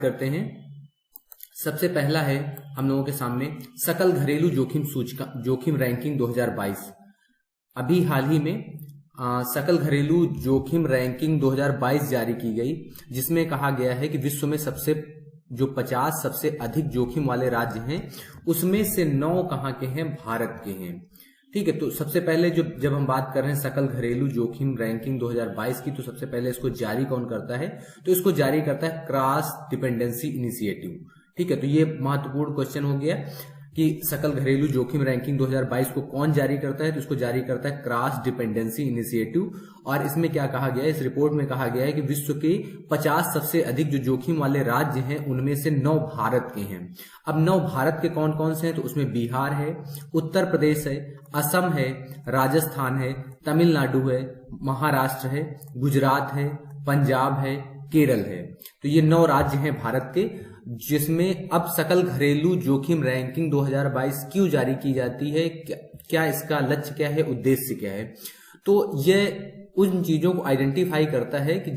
करते हैं। सबसे पहला है हम लोगों के सामने सकल घरेलू जोखिम रैंकिंग 2022। अभी हाल ही में सकल घरेलू जोखिम रैंकिंग 2022 जारी की गई, जिसमें कहा गया है कि विश्व में 50 सबसे अधिक जोखिम वाले राज्य हैं, उसमें से 9 कहाँ के हैं? भारत के हैं। ठीक है, तो सबसे पहले जब हम बात कर रहे हैं सकल घरेलू जोखिम रैंकिंग 2022 की, तो सबसे पहले इसको जारी कौन करता है? तो इसको जारी करता है क्रॉस डिपेंडेंसी इनिशिएटिव। ठीक है, तो ये महत्वपूर्ण क्वेश्चन हो गया कि सकल घरेलू जोखिम रैंकिंग 2022 को कौन जारी करता है? तो इसको जारी करता है क्रॉस डिपेंडेंसी इनिशिएटिव। और इसमें क्या कहा गया है? इस रिपोर्ट में कहा गया है कि विश्व के 50 सबसे अधिक जो जोखिम वाले राज्य हैं, उनमें से 9 भारत के हैं। अब 9 भारत के कौन कौन से हैं? तो उसमें बिहार है, उत्तर प्रदेश है, असम है, राजस्थान है, तमिलनाडु है, महाराष्ट्र है, गुजरात है, पंजाब है, केरल है। तो ये 9 राज्य हैं भारत के, जिसमें अब सकल घरेलू जोखिम रैंकिंग 2022 क्यों जारी की जाती है, क्या इसका लक्ष्य क्या है, उद्देश्य क्या है? तो यह उन चीजों को आइडेंटिफाई करता है कि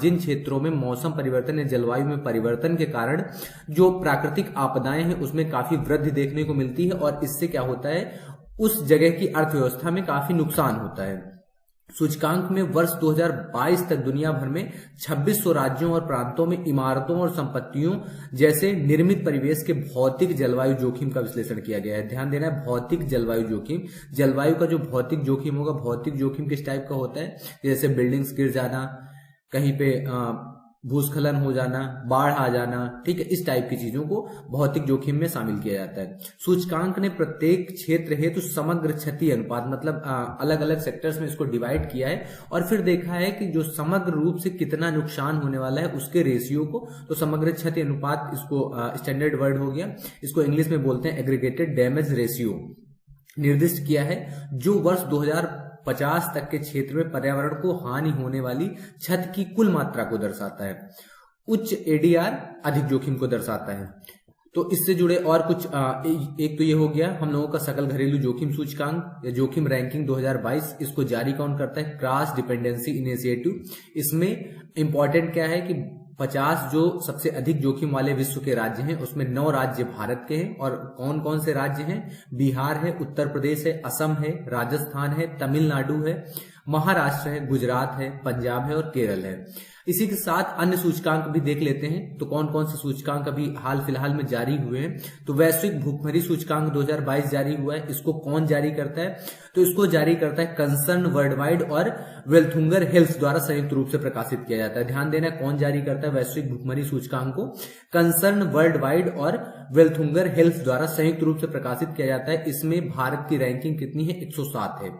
जिन क्षेत्रों में मौसम परिवर्तन या जलवायु में परिवर्तन के कारण जो प्राकृतिक आपदाएं हैं उसमें काफी वृद्धि देखने को मिलती है, और इससे क्या होता है, उस जगह की अर्थव्यवस्था में काफी नुकसान होता है। सूचकांक में वर्ष 2022 तक दुनिया भर में 2600 राज्यों और प्रांतों में इमारतों और संपत्तियों जैसे निर्मित परिवेश के भौतिक जलवायु जोखिम का विश्लेषण किया गया है। ध्यान देना है, भौतिक जलवायु जोखिम। जलवायु का जो भौतिक जोखिम होगा, भौतिक जोखिम किस टाइप का होता है? जैसे बिल्डिंग्स गिर जाना, कहीं पे भूस्खलन हो जाना, बाढ़ आ जाना, ठीक है, इस टाइप की चीजों को भौतिक जोखिम में शामिल किया जाता है। सूचकांक ने प्रत्येक क्षेत्र हेतु समग्र क्षति अनुपात, मतलब अलग अलग सेक्टर्स में इसको डिवाइड किया है, और फिर देखा है कि जो समग्र रूप से कितना नुकसान होने वाला है उसके रेशियो को, तो समग्र क्षति अनुपात इसको स्टैंडर्ड वर्ड हो गया, इसको इंग्लिश में बोलते हैं एग्रीगेटेड डैमेज रेशियो, निर्दिष्ट किया है, जो वर्ष 2050 तक के क्षेत्र में पर्यावरण को हानि होने वाली क्षति की कुल मात्रा को दर्शाता है। उच्च एडीआर अधिक जोखिम को दर्शाता है। तो इससे जुड़े और कुछ एक तो ये हो गया हम लोगों का सकल घरेलू जोखिम सूचकांक या जोखिम रैंकिंग 2022। इसको जारी कौन करता है? Cross dependency initiative. इसमें इंपॉर्टेंट क्या है कि 50 जो सबसे अधिक जोखिम वाले विश्व के राज्य हैं, उसमें 9 राज्य भारत के हैं। और कौन कौन से राज्य हैं? बिहार है, उत्तर प्रदेश है, असम है, राजस्थान है, तमिलनाडु है, महाराष्ट्र है, गुजरात है, पंजाब है और केरल है। इसी के साथ अन्य सूचकांक भी देख लेते हैं, तो कौन कौन से सूचकांक अभी हाल फिलहाल में जारी हुए हैं। तो वैश्विक भूखमरी सूचकांक 2022 जारी हुआ है। इसको कौन जारी करता है? तो इसको जारी करता है कंसर्न वर्ल्डवाइड और वेल्थुंगर हेल्थ द्वारा संयुक्त रूप से प्रकाशित किया जाता है। ध्यान देना, कौन जारी करता है वैश्विक भूखमरी सूचकांक को? कंसर्न वर्ल्डवाइड और वेल्थुंगर हेल्थ द्वारा संयुक्त रूप से प्रकाशित किया जाता है। इसमें भारत की रैंकिंग कितनी है? 107 है।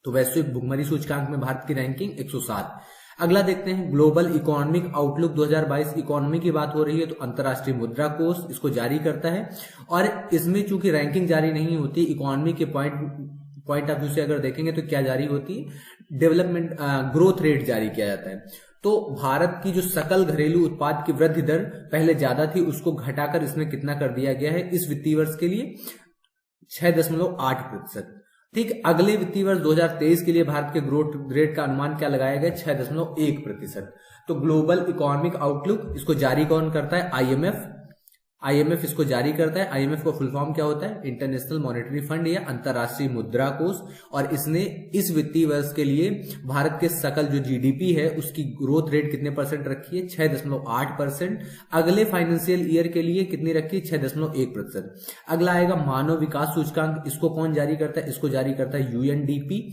तो वैश्विक भूखमरी सूचकांक में भारत की रैंकिंग 107। अगला देखते हैं ग्लोबल इकोनॉमिक आउटलुक 2022। इकोनॉमी की बात हो रही है तो अंतर्राष्ट्रीय मुद्रा कोष इसको जारी करता है, और इसमें चूंकि रैंकिंग जारी नहीं होती, इकोनॉमी के पॉइंट ऑफ व्यू से अगर देखेंगे तो क्या जारी होती है? डेवलपमेंट ग्रोथ रेट जारी किया जाता है। तो भारत की जो सकल घरेलू उत्पाद की वृद्धि दर पहले ज्यादा थी, उसको घटाकर इसमें कितना कर दिया गया है इस वित्तीय वर्ष के लिए? 6.8%। ठीक, अगले वित्तीय वर्ष 2023 के लिए भारत के ग्रोथ रेट का अनुमान क्या लगाया गया? 6.1%। तो ग्लोबल इकोनॉमिक आउटलुक इसको जारी कौन करता है? आईएमएफ इसको जारी करता है। आईएमएफ का फुल फॉर्म क्या होता है? इंटरनेशनल मॉनेटरी फंड या अंतर्राष्ट्रीय मुद्रा कोष। और इसने इस वित्तीय वर्ष के लिए भारत के सकल जो जीडीपी है उसकी ग्रोथ रेट कितने परसेंट रखी है? 6.8%। अगले फाइनेंशियल ईयर के लिए कितनी रखी है? 6.1%। अगला आएगा मानव विकास सूचकांक। इसको कौन जारी करता है? इसको जारी करता है यूएनडीपी,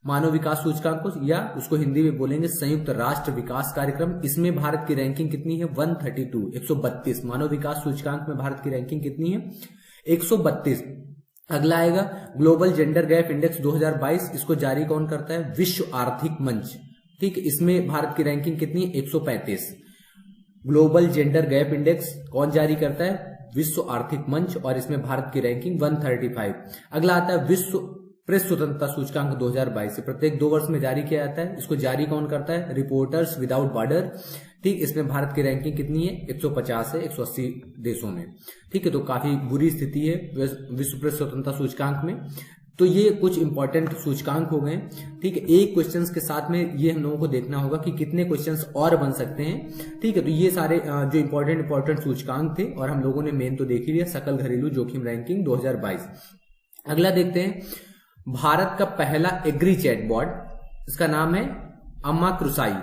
मानव विकास सूचकांक को, या उसको हिंदी में बोलेंगे संयुक्त राष्ट्र विकास कार्यक्रम। इसमें भारत की रैंकिंग कितनी है? 132। मानव विकास सूचकांक में भारत की रैंकिंग कितनी है? 132। अगला आएगा ग्लोबल जेंडर गैप इंडेक्स 2022। इसको जारी कौन करता है? विश्व आर्थिक मंच। ठीक, इसमें भारत की रैंकिंग कितनी है? 135। ग्लोबल जेंडर गैप इंडेक्स कौन जारी करता है? विश्व आर्थिक मंच, और इसमें भारत की रैंकिंग 135। अगला आता है विश्व प्रेस स्वतंत्रता सूचकांक 2022। प्रत्येक 2 वर्ष में जारी किया जाता है। इसको जारी कौन करता है? Reporters without border. ठीक, इसमें भारत की रैंकिंग कितनी है? 150 है 180 देशों में। ठीक है, तो काफी बुरी स्थिति है विश्व प्रेस स्वतंत्रता सूचकांक में। तो ये कुछ इंपॉर्टेंट सूचकांक हो गए। ठीक है, एक क्वेश्चंस के साथ में ये हम लोगों को देखना होगा कि कितने क्वेश्चंस और बन सकते हैं। ठीक है, तो ये सारे जो इंपॉर्टेंट सूचकांक थे, और हम लोगों ने मेन तो देख ही लिया, सकल घरेलू जोखिम रैंकिंग 2022। अगला देखते हैं, भारत का पहला एग्री चैटबॉट, इसका नाम है अम्मा कृसाई,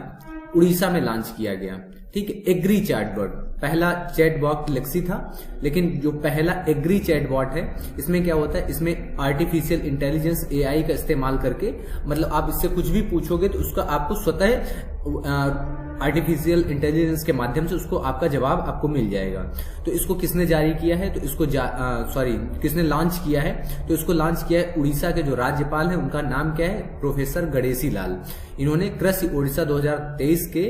उड़ीसा में लॉन्च किया गया। ठीक है, एग्री चैटबॉट, पहला चैटबॉट लेक्सी था, लेकिन जो पहला एग्री चैटबॉट है, इसमें क्या होता है, इसमें आर्टिफिशियल इंटेलिजेंस एआई का इस्तेमाल करके, मतलब आप इससे कुछ भी पूछोगे तो उसका आपको स्वतः आर्टिफिशियल इंटेलिजेंस के माध्यम से उसको आपका जवाब आपको मिल जाएगा। तो इसको किसने जारी किया है, तो इसको किसने लॉन्च किया है, तो इसको लॉन्च किया है उड़ीसा के जो राज्यपाल हैं, उनका नाम क्या है, प्रोफेसर गणेशी लाल। इन्होंने कृषि ओडिशा 2023 के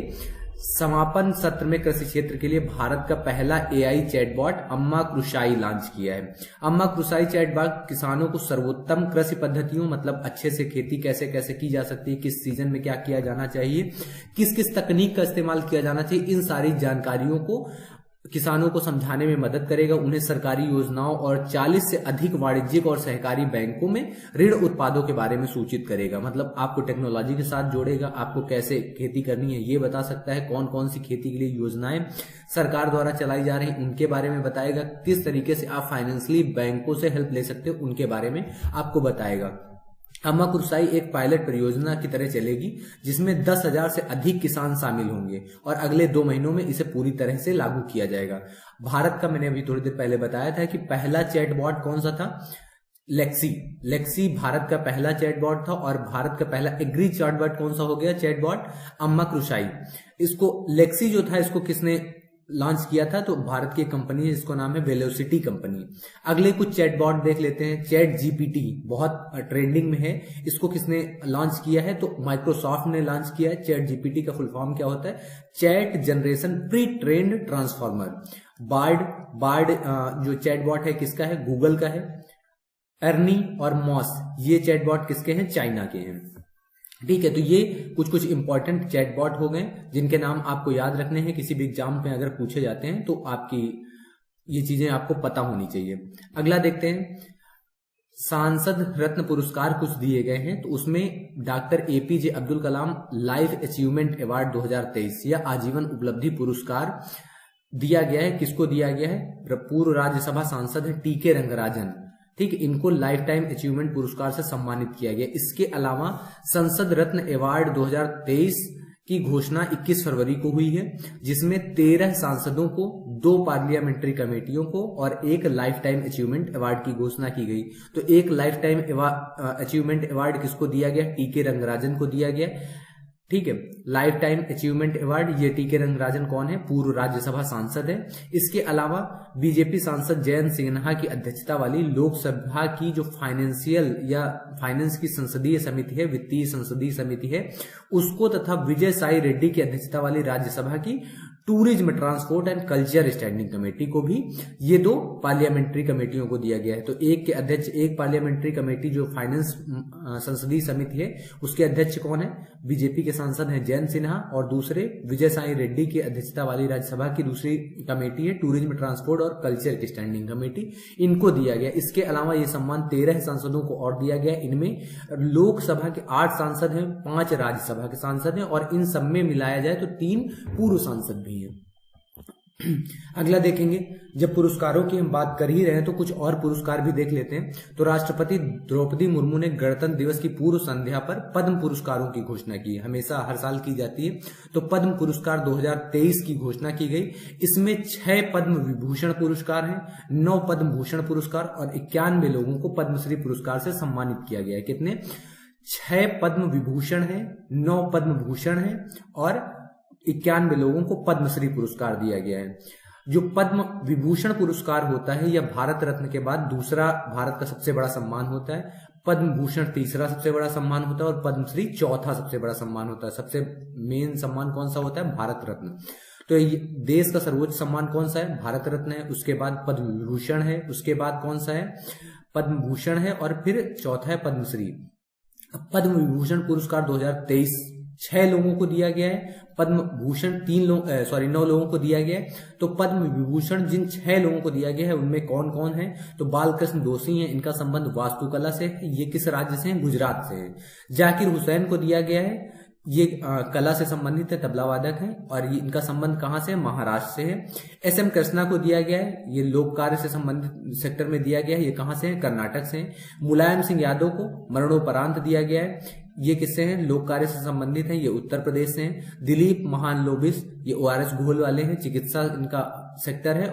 समापन सत्र में कृषि क्षेत्र के लिए भारत का पहला एआई चैटबॉट अम्मा कृसाई लॉन्च किया है। अम्मा कृसाई चैटबॉट किसानों को सर्वोत्तम कृषि पद्धतियों, मतलब अच्छे से खेती कैसे कैसे की जा सकती है, किस सीजन में क्या किया जाना चाहिए, किस किस तकनीक का इस्तेमाल किया जाना चाहिए, इन सारी जानकारियों को किसानों को समझाने में मदद करेगा। उन्हें सरकारी योजनाओं और 40 से अधिक वाणिज्यिक और सहकारी बैंकों में ऋण उत्पादों के बारे में सूचित करेगा। मतलब आपको टेक्नोलॉजी के साथ जोड़ेगा, आपको कैसे खेती करनी है ये बता सकता है, कौन कौन सी खेती के लिए योजनाएं सरकार द्वारा चलाई जा रही हैं उनके बारे में बताएगा, किस तरीके से आप फाइनेंशियली बैंकों से हेल्प ले सकते हो उनके बारे में आपको बताएगा। अम्मा कृसाई एक पायलट परियोजना की तरह चलेगी, जिसमें 10,000 से अधिक किसान शामिल होंगे, और अगले 2 महीनों में इसे पूरी तरह से लागू किया जाएगा। भारत का, मैंने अभी थोड़ी देर पहले बताया था कि पहला चैटबॉट कौन सा था, लेक्सी भारत का पहला चैटबॉट था, और भारत का पहला एग्री चैटबॉट कौन सा हो गया, चैटबॉट अम्मा कृसाई। इसको लेक्सी जो था, इसको किसने लॉन्च किया था, तो भारत की कंपनी है, इसको नाम है वेलोसिटी कंपनी। अगले कुछ चैटबॉट देख लेते हैं। चैट जीपीटी बहुत ट्रेंडिंग में है, इसको किसने लॉन्च किया है, तो माइक्रोसॉफ्ट ने लॉन्च किया है। चैट जीपीटी का फुल फॉर्म क्या होता है, chat generation pre trained transformer. Bard जो चैटबॉट है किसका है, गूगल का है। अर्नी और मॉस, ये चैटबॉट किसके हैं, चाइना के हैं। ठीक है, तो ये कुछ इंपॉर्टेंट चैटबॉट हो गए जिनके नाम आपको याद रखने हैं, किसी भी एग्जाम में अगर पूछे जाते हैं तो आपकी ये चीजें आपको पता होनी चाहिए। अगला देखते हैं, सांसद रत्न पुरस्कार कुछ दिए गए हैं, तो उसमें doctor APJ Abdul Kalam life achievement award 2023 या आजीवन उपलब्धि पुरस्कार दिया गया है। किसको दिया गया है, पूर्व राज्यसभा सांसद है टीके रंगराजन। ठीक, इनको लाइफ टाइम अचीवमेंट पुरस्कार से सम्मानित किया गया। इसके अलावा संसद रत्न अवार्ड 2023 की घोषणा 21 फरवरी को हुई है, जिसमें 13 सांसदों को, 2 पार्लियामेंट्री कमेटियों को और 1 लाइफ टाइम अचीवमेंट अवार्ड की घोषणा की गई। तो 1 लाइफ टाइम अचीवमेंट अवार्ड किसको दिया गया, टीके रंगराजन को दिया गया। ठीक है, लाइफ टाइम अचीवमेंट अवार्ड, ये टीके रंगराजन कौन है, पूर्व राज्यसभा सांसद है। इसके अलावा बीजेपी सांसद जयंत सिन्हा की अध्यक्षता वाली लोकसभा की जो फाइनेंशियल या फाइनेंस की संसदीय समिति है, वित्तीय संसदीय समिति है, उसको, तथा विजय साई रेड्डी की अध्यक्षता वाली राज्यसभा की tourism, transport and culture standing committee को भी, ये 2 पार्लियामेंट्री कमेटियों को दिया गया है। तो एक के अध्यक्ष, एक पार्लियामेंट्री कमेटी जो फाइनेंस संसदीय समिति है उसके अध्यक्ष कौन है, बीजेपी के सांसद हैं जयंत सिन्हा, और दूसरे विजय साई रेड्डी की अध्यक्षता वाली राज्यसभा की दूसरी कमेटी है टूरिज्म, ट्रांसपोर्ट और कल्चर की स्टैंडिंग कमेटी, इनको दिया गया। इसके अलावा ये सम्मान 13 सांसदों को और दिया गया। इनमें लोकसभा के 8 सांसद हैं, 5 राज्यसभा के सांसद हैं, और इन सब में मिलाया जाए तो 3 पूर्व सांसद भी हैं। अगला देखेंगे, जब पुरस्कारों की हम बात कर ही रहे हैं तो कुछ और पुरस्कार भी देख लेते हैं। तो राष्ट्रपति द्रौपदी मुर्मू ने गणतंत्र दिवस की पूर्व संध्या पर पद्म पुरस्कारों की घोषणा की है, हमेशा हर साल की जाती है। तो पद्म पुरस्कार 2023 की घोषणा की गई। इसमें 6 पद्म विभूषण पुरस्कार हैं, 9 पद्म भूषण पुरस्कार और 91 लोगों को पद्मश्री पुरस्कार से सम्मानित किया गया है। कितने, 6 पद्म विभूषण है, 9 पद्म भूषण है और 91 लोगों को पद्मश्री पुरस्कार दिया गया है। जो पद्म विभूषण पुरस्कार होता है यह भारत रत्न के बाद दूसरा भारत का सबसे बड़ा सम्मान होता है, पद्म भूषण तीसरा सबसे बड़ा सम्मान होता है और पद्मश्री चौथा सबसे बड़ा सम्मान होता है। सबसे मेन सम्मान कौन सा होता है, भारत रत्न। तो देश का सर्वोच्च सम्मान कौन सा है, भारत रत्न है, उसके बाद पद्म विभूषण है, उसके बाद कौन सा है, पद्म भूषण है और फिर चौथा है पद्मश्री। पद्म विभूषण पुरस्कार 2023 6 लोगों को दिया गया है। पद्म भूषण 9 लोगों को दिया गया है। तो पद्म विभूषण जिन 6 लोगों को दिया गया है उनमें कौन कौन है? तो बालकृष्ण दोषी हैं, इनका संबंध वास्तुकला से है। ये किस राज्य से हैं? गुजरात से है। जाकिर हुसैन को दिया गया है, ये कला से संबंधित है, तबला वादक है, और ये इनका संबंध कहां से है? महाराष्ट्र से है। एस एम कृष्णा को दिया गया है, ये लोक कार्य से संबंधित सेक्टर में दिया गया है, ये कहां से है? कर्नाटक से है। मुलायम सिंह यादव को मरणोपरांत दिया गया है, ये किससे हैं? लोक कार्य से संबंधित हैं, ये उत्तर प्रदेश से हैं। दिलीप महालनोबिस ये ORS घोल वाले हैं, चिकित्सा इनका सेक्टर है।